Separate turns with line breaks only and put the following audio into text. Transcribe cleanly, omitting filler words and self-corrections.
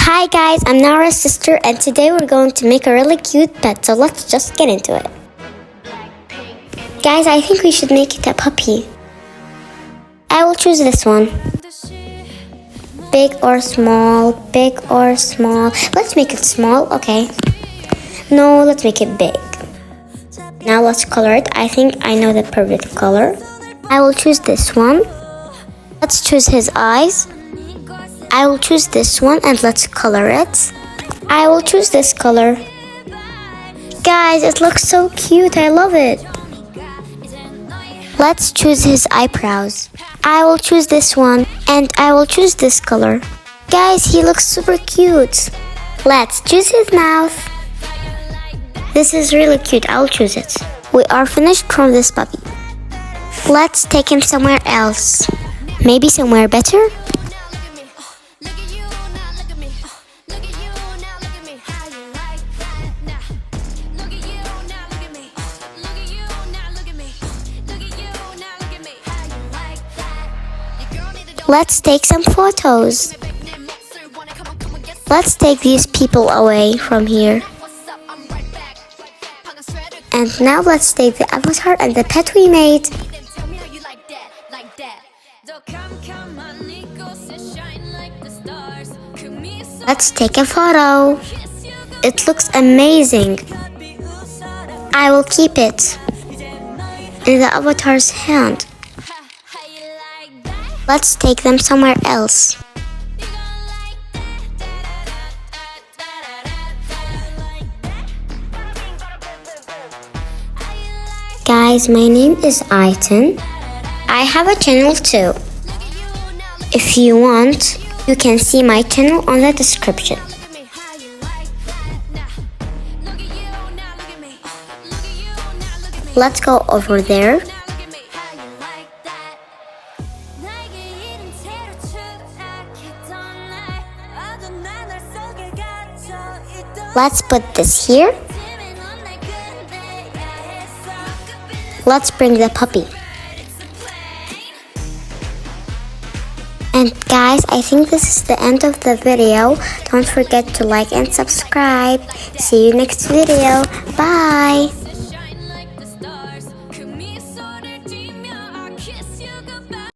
Hi guys, I'm Nara's sister and today we're going to make a really cute pet, so let's just get into it. Guys, I think we should make it a puppy. I will choose this one. Big or small, big or small. Let's make it small, okay. No, let's make it big. Now let's color it. I think I know the perfect color. I will choose this one. Let's choose his eyes. I will choose this one and let's color it. I will choose this color. Guys, it looks so cute. I love it. Let's choose his eyebrows. I will choose this one and I will choose this color. Guys, he looks super cute. Let's choose his mouth. This is really cute. I'll choose it. We are finished from this puppy. Let's take him somewhere else. Maybe somewhere better? Let's take some photos. Let's take these people away from here. And now let's take the avatar and the pet we made. Let's take a photo. It looks amazing. I will keep it in the avatar's hand. Let's take them somewhere else. Guys, my name is Aitan. I have a channel too. If you want, you can see my channel on the description. Let's go over there. Let's put this here. Let's bring the puppy. And guys, I think this is the end of the video. Don't forget to like and subscribe. See you next video. Bye.